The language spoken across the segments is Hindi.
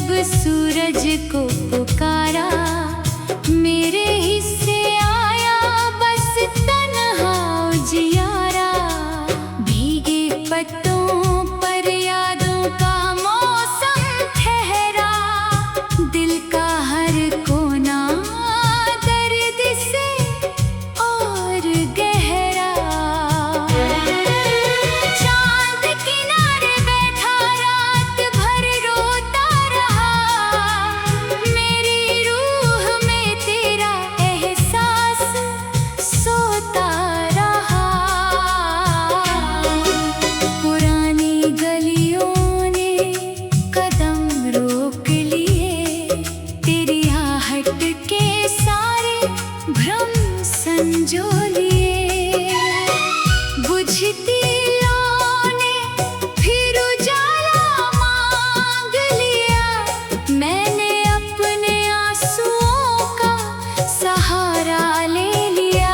जब सूरज को पुकारा, मेरे हिस्से आया बस तन्हा उजियारा। भीगे पत्तों पर यादों का मौसम ठहरा, दिल का हर कोना दर्द से और गहरा। चांद किनारे बैठा रात भर रोता रहा, मेरी रूह में तेरा एहसास सोता रहा। पुरानी गलियों ने कदम रोक लिए, तेरी आहट के सारे भ्रम संजो लिए। बुझती लौ ने फिर उजाला मांग लिया, मैंने अपने आंसुओं का सहारा ले लिया।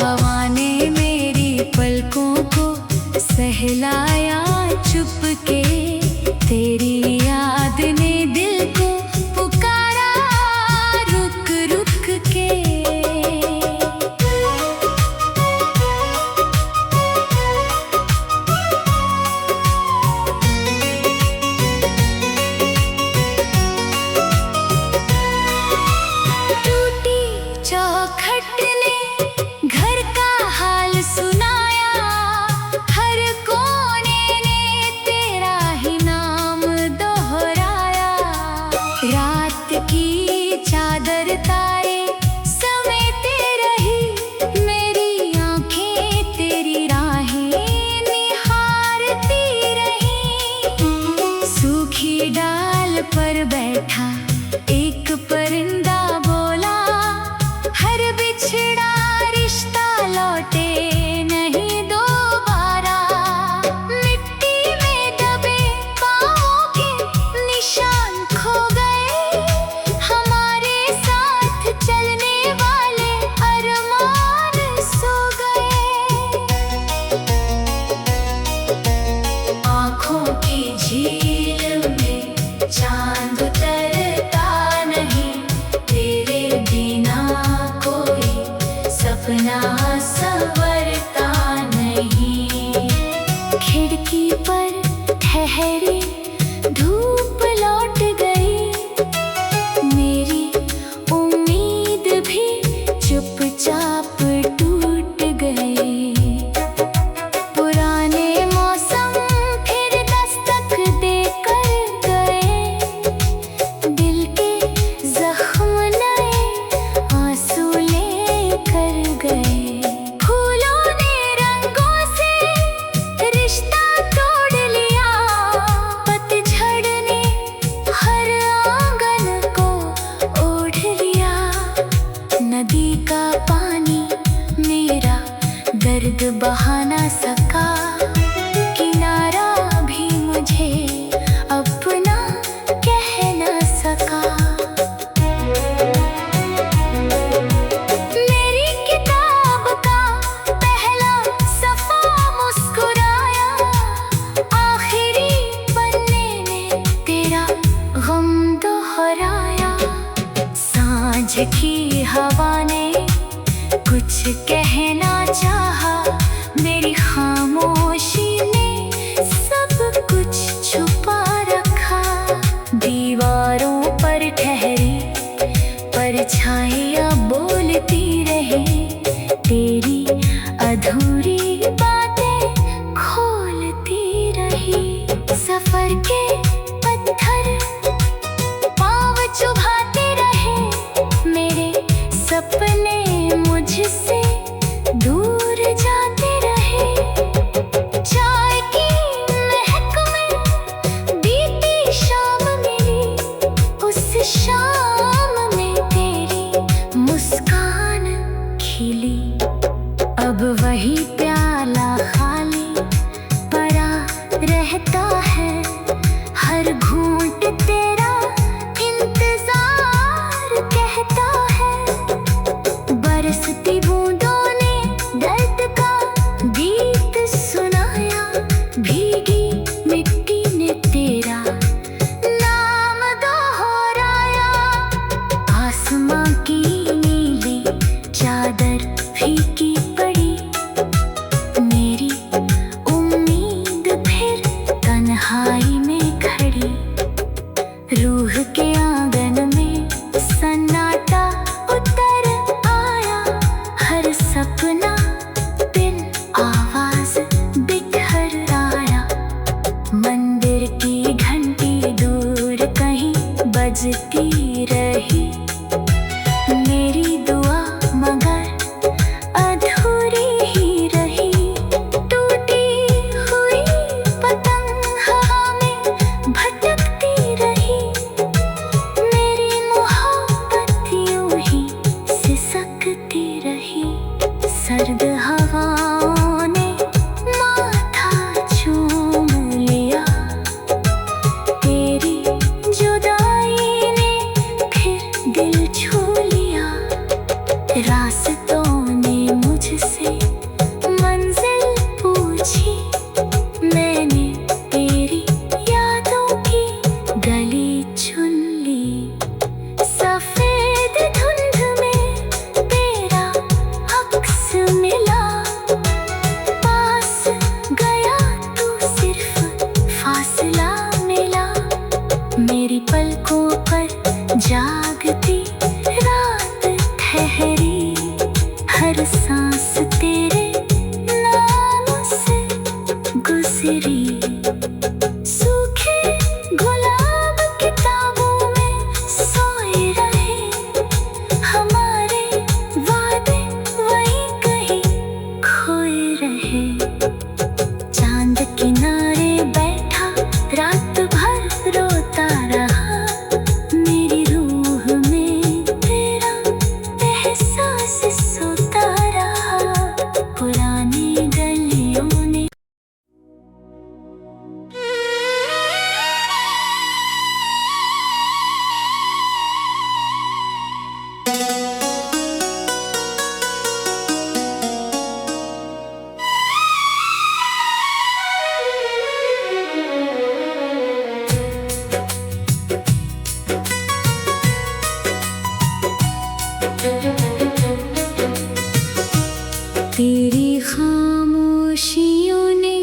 हवा ने मेरी पलकों को सहलाया चुपके, तेरी याद ने दिल को पुकारा रुक रुक के। टूटी चौखट ने घर का हाल सुनाया, हर कोने ने तेरा ही नाम दोहराया। रात की चादर तारे समेटे रही, मेरी आंखें तेरी राहें निहारती रही। सूखी डाल पर बैठा एक परिंदा बोला, हर बिछड़ा रिश्ता लौटे नहीं दोबारा। मिट्टी में दबे पाँवों के निशान खो गए, हमारे साथ चलने वाले अरमान सो गए। आँखों की झील में चांद उतरता नहीं, तेरे बिना कोई सपना संवरता नहीं। खिड़की पर ठहरी धूप लौट गई, मेरी उम्मीद भी चुपचाप टूट गई। पुराने मौसम फिर दस्तक देकर गए, दिल के जख्म नए आंसू लेकर गए। फूलों ने रंगों से रिश्ता तोड़ लिया, पतझड़ ने हर आंगन को ओढ़ लिया। नदी का पानी मेरा दर्द बहा ना सका, किनारा भी मुझे अपना कह ना सका। मेरी किताब का पहला सफा मुस्कुराया, आखिरी पन्ने ने तेरा गम दोहराया। सांझ की हवा ने कुछ कहना चाहा, मेरी खामोशी ने सब कुछ छुपा रखा। दीवारों पर ठहरी परछाइयाँ बोलती रही, तेरी अधूरी बातें खोलती रही। सफर के पत्थर पाँव चुभाते रहे, मेरे सपने मुझसे दूर जाते रहे। चाय की महक में बीती शाम मिली, उस शाम में तेरी मुस्कान खिली। अब वही प्याला खाली पड़ा रहता है, पलकों पर जागती रात ठहरी, हर सांस तेरे नाम से गुजरी। सूखे गुलाब किताबों में सोए रहे, हमारे वादे वहीं कहीं खोए रहे। चांद किनारे बैठा रात भर रोता रहा, मेरी रूह में तेरा एहसास सोता रहा। पुरानी गलियों ने तेरी खामोशियों ने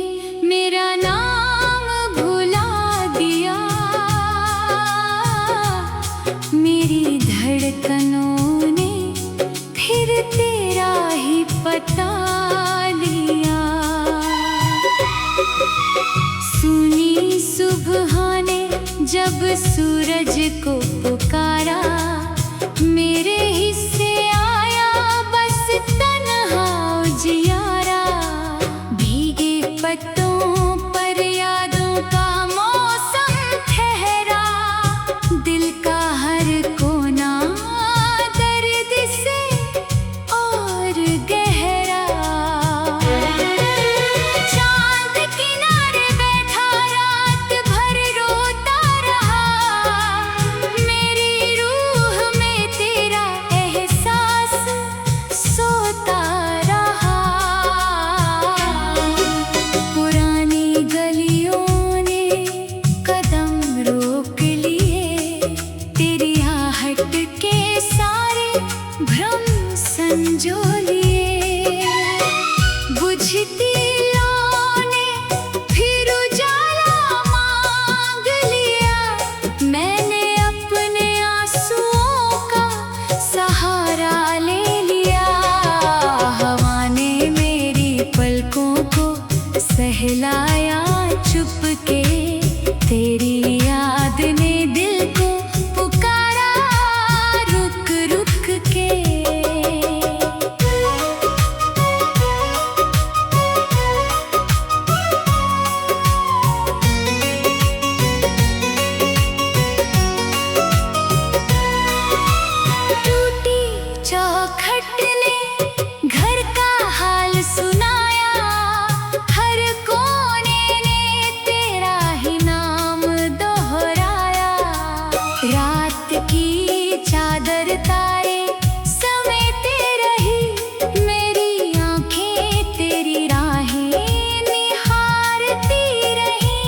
मेरा नाम भुला दिया, मेरी धड़कनों ने फिर तेरा ही पता लिया। सुनी सुबह ने जब सूरज को पुकारा, मेरे हिस्से आया बस तन्हा उजियारा। भीगे पत्तों पर यादों का मौसम ठहरा, दिल का हर कोना दर्द से और गहरा। चांद किनारे बैठा रात भर रोता रहा, मेरी रूह में तेरा एहसास सोता रहा। पुरानी गलियों ने कदम रोक लिए, तेरी आहट के सारे भ्रम संजो लिए। बुझती लौ ने फिर उजाला मांग लिया, मैंने अपने आंसुओं का सहारा ले लिया। हवा ने मेरी पलकों को सहलाया चुपके, तेरी याद ने दिल को पुकारा रुक रुक के। टूटी चौखट ने घर का हाल सुनाया, हर कोने ने तेरा ही नाम दोहराया। रात की चादर तारे समेटे रही, मेरी आंखें तेरी राहें निहारती रही।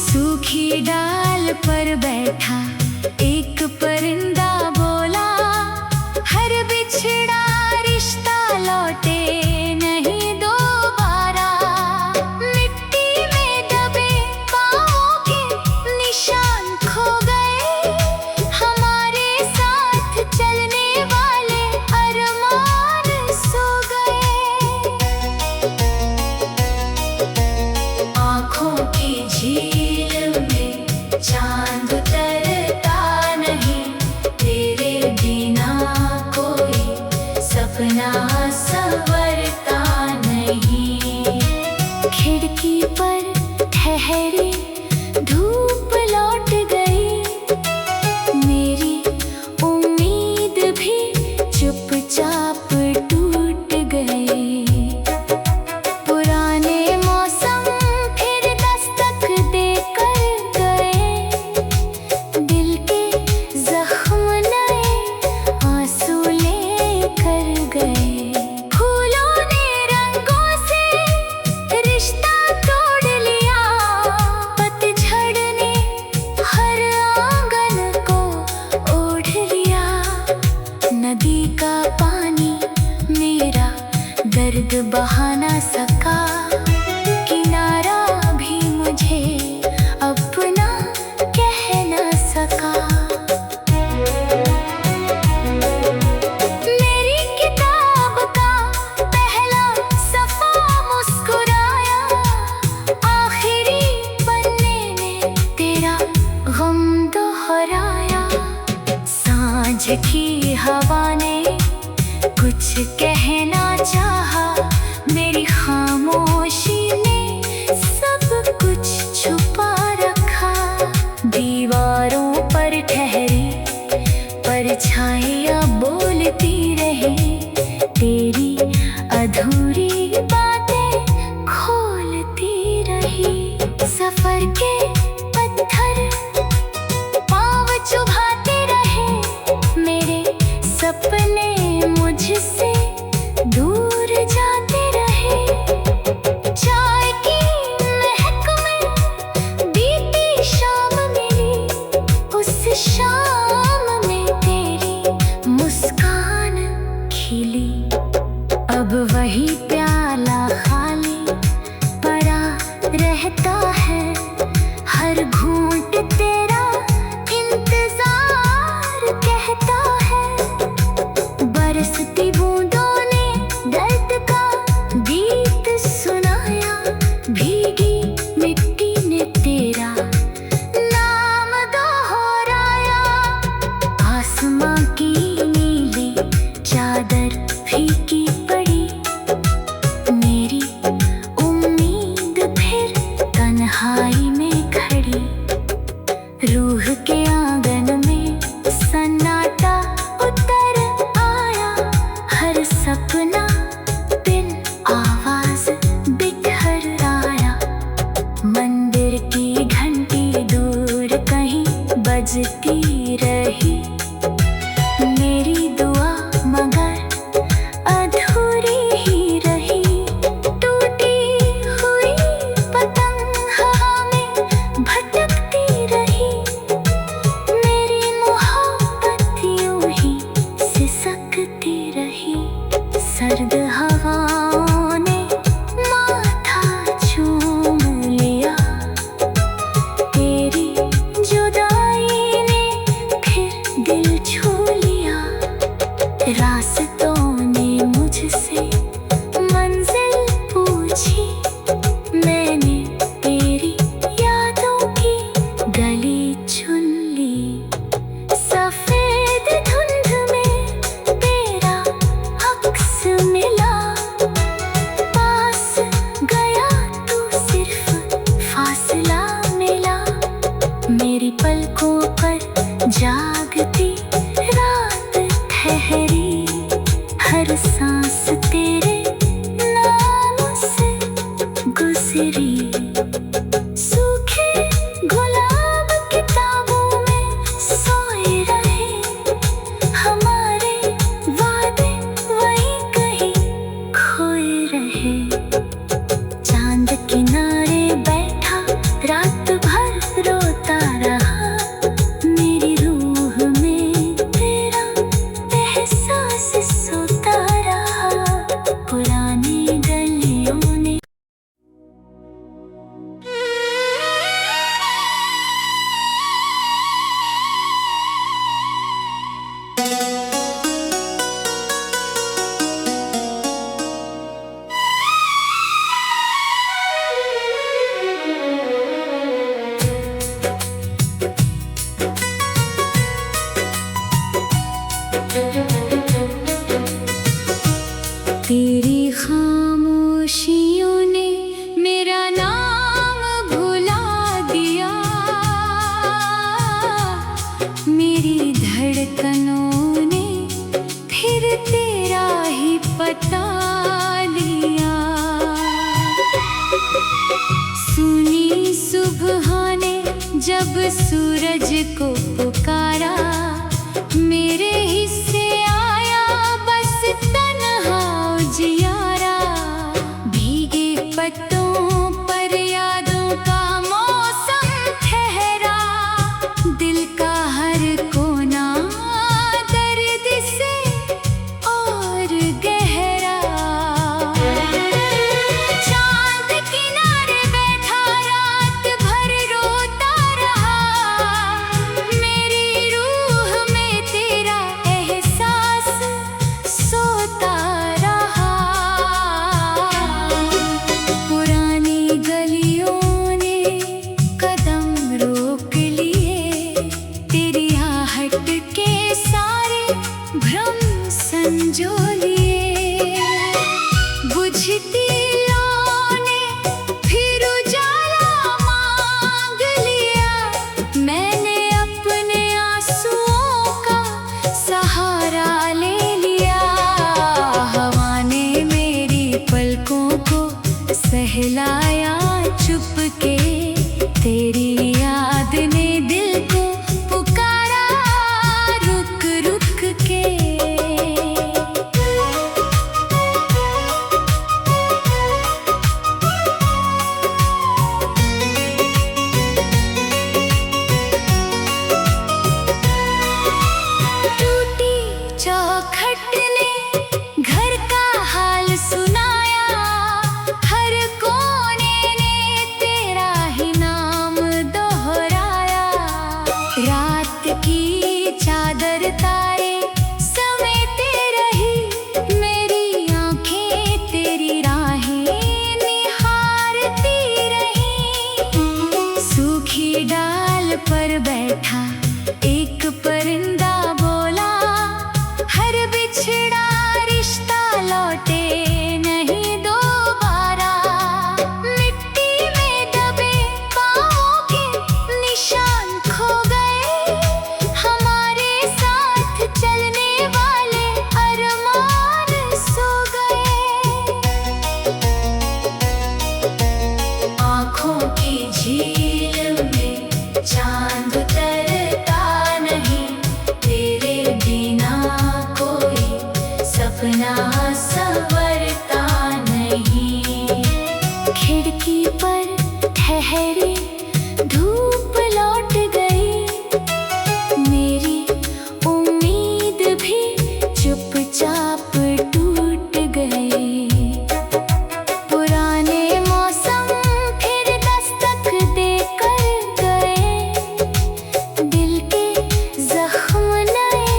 सूखी डाल पर बैठा एक परिंदा बोला, हर बिछड़ा रिश्ता लौटे नहीं दोबारा। मिट्टी में दबे पाँवों के निशान खो गए, हमारे साथ चलने वाले अरमान सो गए। आँखों की झील में चांद उतरता नहीं, तेरे बिना कोई सपना संवरता नहीं। खिड़की पर ठहरी धूप लौट गई, मेरी उम्मीद भी चुपचाप टूट गई। पुराने मौसम फिर दस्तक देकर गए, दिल के जख्म नए आंसू लेकर गए। फूलों ने रंगों से रिश्ता तोड़ लिया, पतझड़ ने सफर के पत्थर पाँव चुभाते रहे, मेरे सपने मुझसे दूर जाते रहे। चाय की महक में बीती शाम मिली, उस शाम में तेरी मुस्कान खिली। अब वही प्याला खाली पड़ा रहता है, हर घूंट तेरा इंतजार कहता है। बरसती बूंदों ने दर्द का गीत सुनाया, भीगी मिट्टी ने तेरा नाम दोहराया। आसमां की नीली चादर फीकी पड़ी, मेरी उम्मीद फिर तन्हाई में खड़ी। रूह के आंगन में सन्नाटा उतर आया, हर सपना बिन आवाज बिखर आया। मंदिर की घंटी दूर कहीं बजती रही, मेरी दुआ मगर अधूरी ही रही। टूटी हुई पतंग हवा में भटकती रही, मेरी मोहब्बत यूं ही सिसकती रही। सर्द हवाओं ने माथा चूम लिया, तेरी जुदाई ने फिर दिल छू लिया। रास्तों ने मुझसे मंजिल पूछी, मैंने तेरी यादों की गली चुन ली। सफेद धुंध में तेरा अक्स मिला, पास गया तू सिर्फ फासला मिला। मेरी पलकों पर जागती रात ठहरी, हर सांस तेरे नाम से गुजरी। सूखे गुलाब किताबों में सोए रहे, हमारे वादे वहीं कहीं खोए रहे। चांद किनारे बैठा रात भर रोता रहा, मेरी रूह में तेरा एहसास सोता रहा। पुरानी गलियों ने तेरी खामोशियों ने मेरा नाम भुला दिया, मेरी धड़कनों ने फिर तेरा ही पता लिया। सुनी सुबह ने जब सूरज को पुकारा, मेरे हिस्से आया बस तन्हा उजियारा। भीगे पत्तों पर यादों का मौसम ठहरा, दिल का हर कोना दर्द से और गहरा। चांद किनारे बैठा रात भर रोता रहा, मेरी रूह में तेरा एहसास आँखों की झील में चांद उतरता नहीं, तेरे बिना कोई सपना संवरता नहीं। खिड़की पर ठहरी धूप लौट गई, मेरी उम्मीद भी चुपचाप टूट गई। पुराने मौसम फिर दस्तक देकर गए, दिल के जख्म नए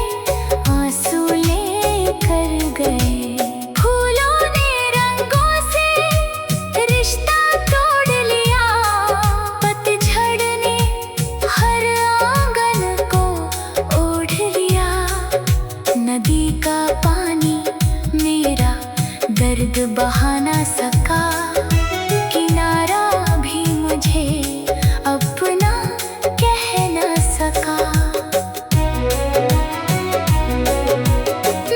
आंसू लेकर गए। फूलों ने रंगों से रिश्ता तोड़ लिया, पतझड़ ने हर आंगन को ओढ़ लिया। नदी का पानी मेरा दर्द बहा ना सका, किनारा भी मुझे अपना कह ना सका।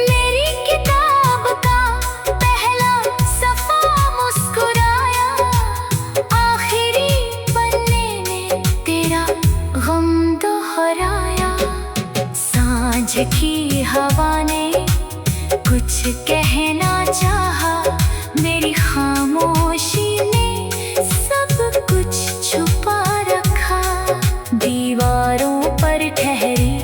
मेरी किताब का पहला सफा मुस्कुराया, आखिरी पन्ने में तेरा गम दोहराया। सांझ की हवा ने कुछ कहना चाहा, मेरी खामोशी ने सब कुछ छुपा रखा। दीवारों पर ठहरी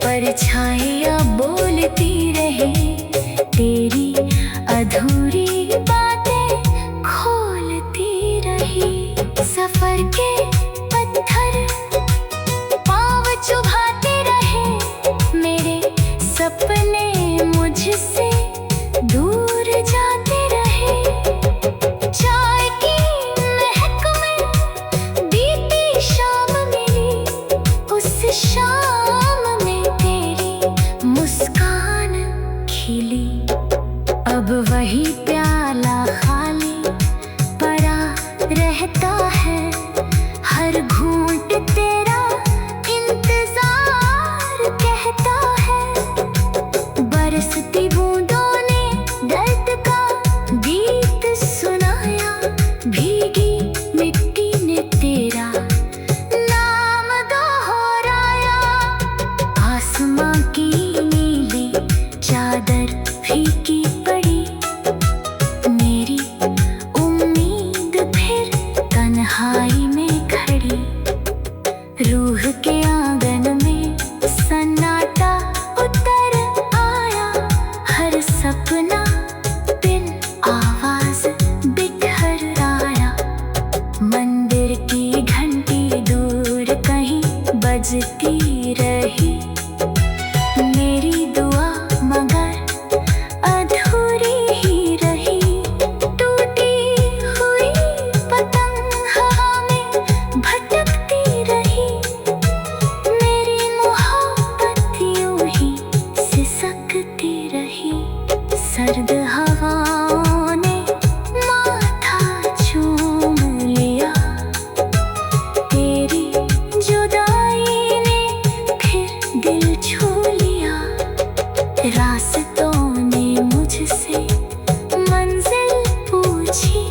परछाइयाँ बोलती रही, तेरी अधूरी बातें खोलती रही। सफर के पत्थर पाँव चुभाते रहे, मेरे सपने मुझसे दूर जाते रहे। चाय की महक में बीती शाम मिली, उस शाम में तेरी मुस्कान खिली। अब वही प्याला खाली पड़ा रहता है, हर घूंट तेरा इंतजार कहता है। बरसती बूंदों ने दर्द का गीत सुनाया, भीगी मिट्टी ने तेरा नाम दोहराया। आसमां की नीली चादर फीकी पड़ी, मेरी उम्मीद फिर तन्हाई में खड़ी। रूह के आंगन में सन्नाटा उतर आया, हर सपना बिन आवाज बिखर आया। मंदिर की घंटी दूर कहीं बजती रही, मेरी दुआ मगर अधूरी ही रही। टूटी हुई पतंग हवा में भटकती रही, मेरी मोहब्बत यूं ही सिसकती रही। सर्द हवाओं ने माथा चूम लिया, तेरी जुदाई ने फिर दिल छू लिया। रास्तों ने मुझसे मंजिल पूछी,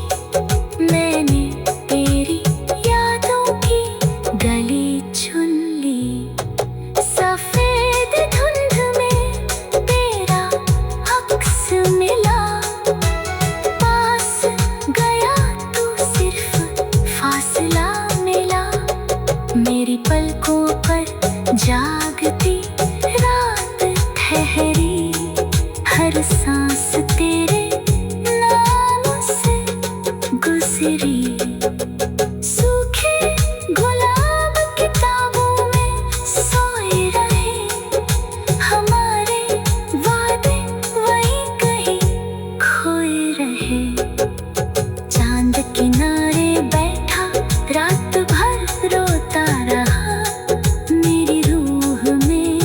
मैंने तेरी यादों की गली चुन ली। सफेद धुंध में तेरा अक्स मिला, पास गया तो सिर्फ फासला मिला। मेरी पलकों पर जागती रात ठहरी, हर सांस तेरे नाम से गुजरी। सूखे गुलाब किताबों में सोए रहे, हमारे वादे वहीं कहीं खोए रहे। चांद किनारे बैठा रात भर रोता रहा, मेरी रूह में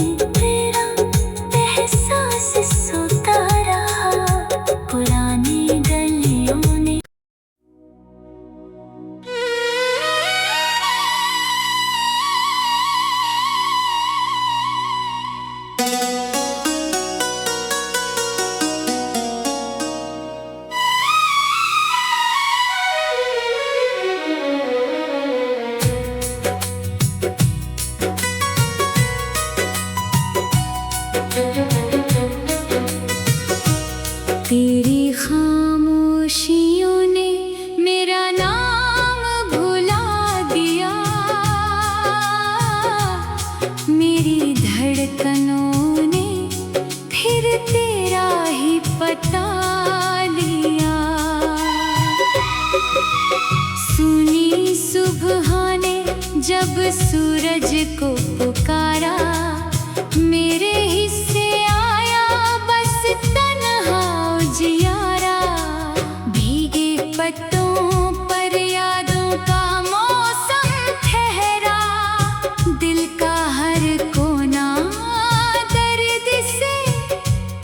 जब सूरज को पुकारा, मेरे हिस्से आया बस तन्हा उजियारा। भीगे पत्तों पर यादों का मौसम ठहरा, दिल का हर कोना दर्द से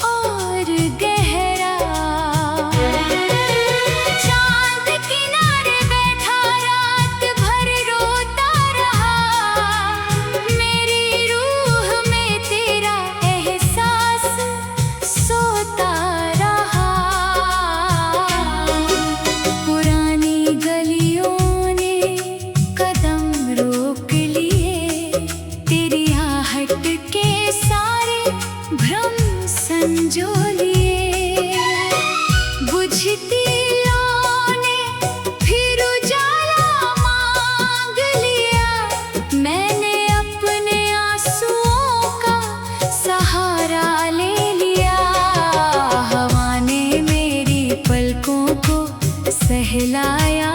और गहरा। चांद किनारे बैठा रात भर रोता रहा, मेरी रूह में तेरा एहसास सोता रहा। पुरानी गलियों ने कदम रोक लिए, तेरी आहट के सारे भ्रम संजो लिए। बुझती लौ ने फिर उजाला मांग लिया, मैंने अपने आंसुओं का सहारा ले लिया। हवा ने मेरी पलकों को सहलाया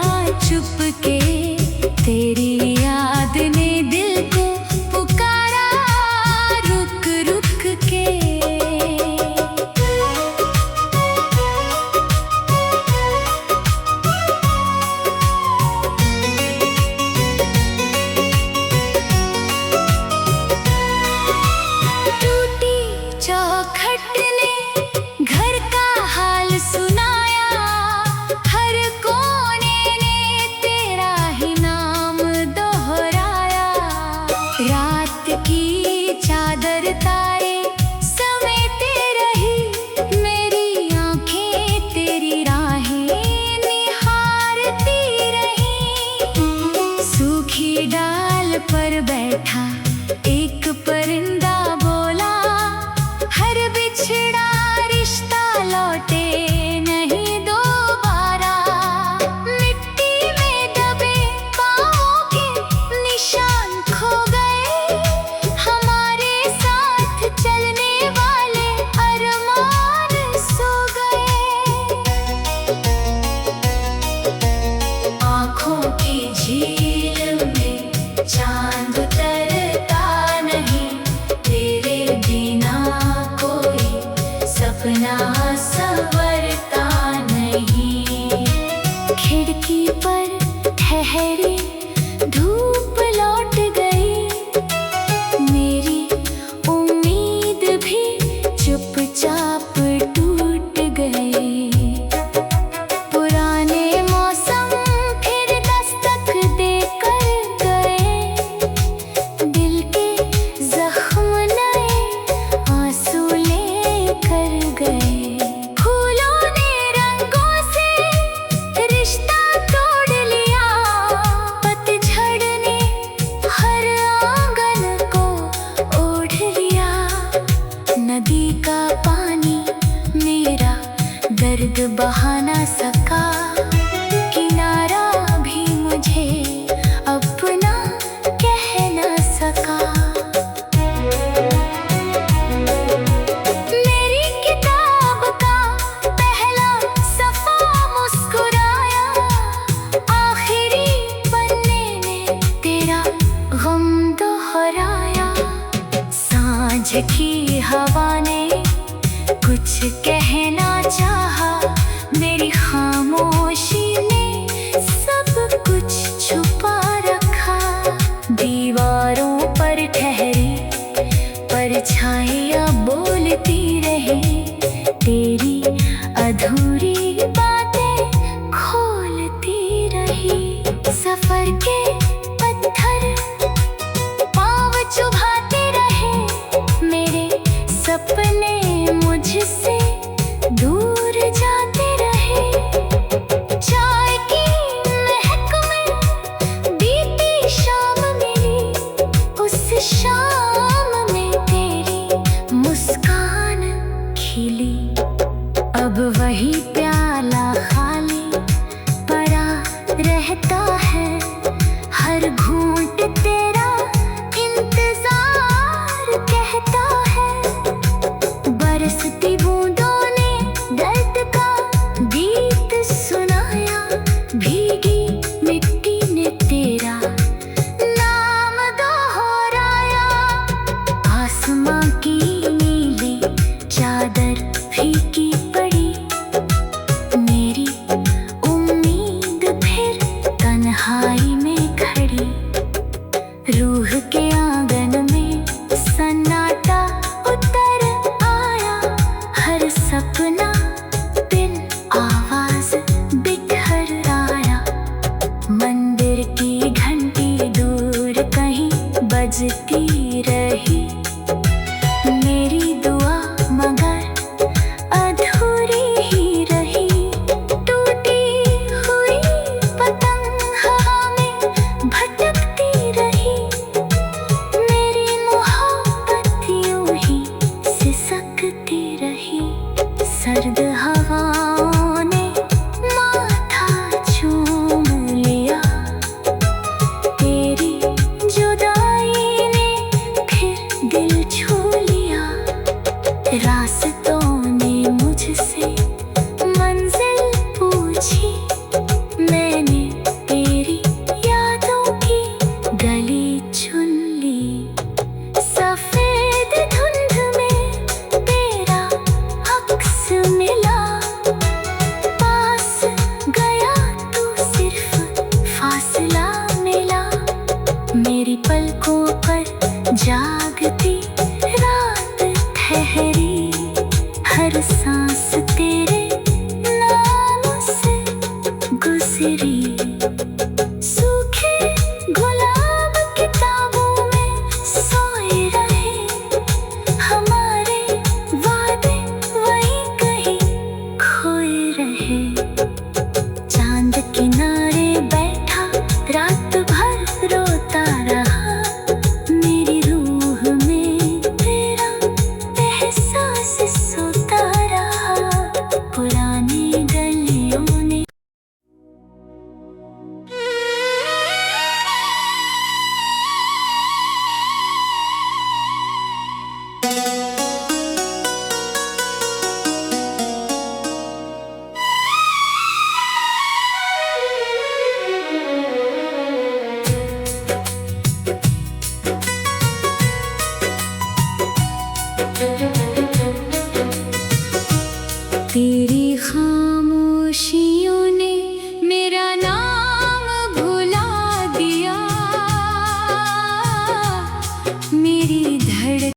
चुपके, तेरी याद ने दिल को पुकारा रुक रुक के। टूटी चौखट ने घर का हाल सुनाया, हर कोने ने तेरा ही नाम दोहराया। रात की चादर तारे समेटे रही, मेरी आंखें तेरी राहें निहारती रही। सूखी डाल पर बैठा एक परिंदा बोला, हर बिछड़ा रिश्ता लौटे नहीं दोबारा। मिट्टी में दबे पाँवों के निशान खो गए, हमारे साथ चलने वाले अरमान सो गए। आँखों की झील में चांद उतरता नहीं, तेरे बिना कोई सपना संवरता नहीं। खिड़की पर ठहरी धूप लौट गई, मेरी उम्मीद भी चुपचाप टूट गई। पुराने मौसम फिर दस्तक देकर गए, दिल के जख्म नए आंसू लेकर गए। फूलों ने रंगों से रिश्ता तोड़ लिया, पतझड़ ने हर आंगन को ओढ़ लिया। नदी का पानी मेरा दर्द बहा ना सका, किनारा भी मुझे अपना कह ना सका। मेरी किताब का पहला सफा मुस्कुराया, आखिरी पन्ने ने तेरा गम दोहराया। सांझ की हवा ने कुछ कहना चाहा, मेरी खामोशी ने सब कुछ छुपा रखा। दीवारों पर ठहरी परछाइयाँ बोलती रही, तेरी अधूरी बातें खोलती रही। सफर के पत्थर पाँव चुभाते रहे, मेरे सपने मुझसे दूर जाते रहे। चाय की महक में बीती शाम मेरी, उस शाम में तेरी मुस्कान खिली। अब वही प्याला खाली पड़ा रहता है, हर घूंट तेरा इंतजार कहता है। बरसती बूंदों ने दर्द का गीत सुनाया, भीगी मिट्टी ने तेरा नाम रूह के आंगन में सन्नाटा उतर आया। हर सपना बिन आवाज बिखर आया। मंदिर की घंटी दूर कहीं बजती रही। मेरी दुआ मगर अधूरी ही रही। टूटी हुई पतंग हवा में भटकती रही। मेरी मोहब्बत यूं ही सिसकती रही। सर्द हवाओं ने माथा चूम लिया। तेरी जुदाई ने फिर दिल छू लिया। रास्तों ने मुझसे मंजिल पूछी। मैंने तेरी यादों की गली चुन ली। सफेद धुंध में तेरा अक्स मिला। पास गया तो सिर्फ फासला मिला। मेरी पलकों पर जागती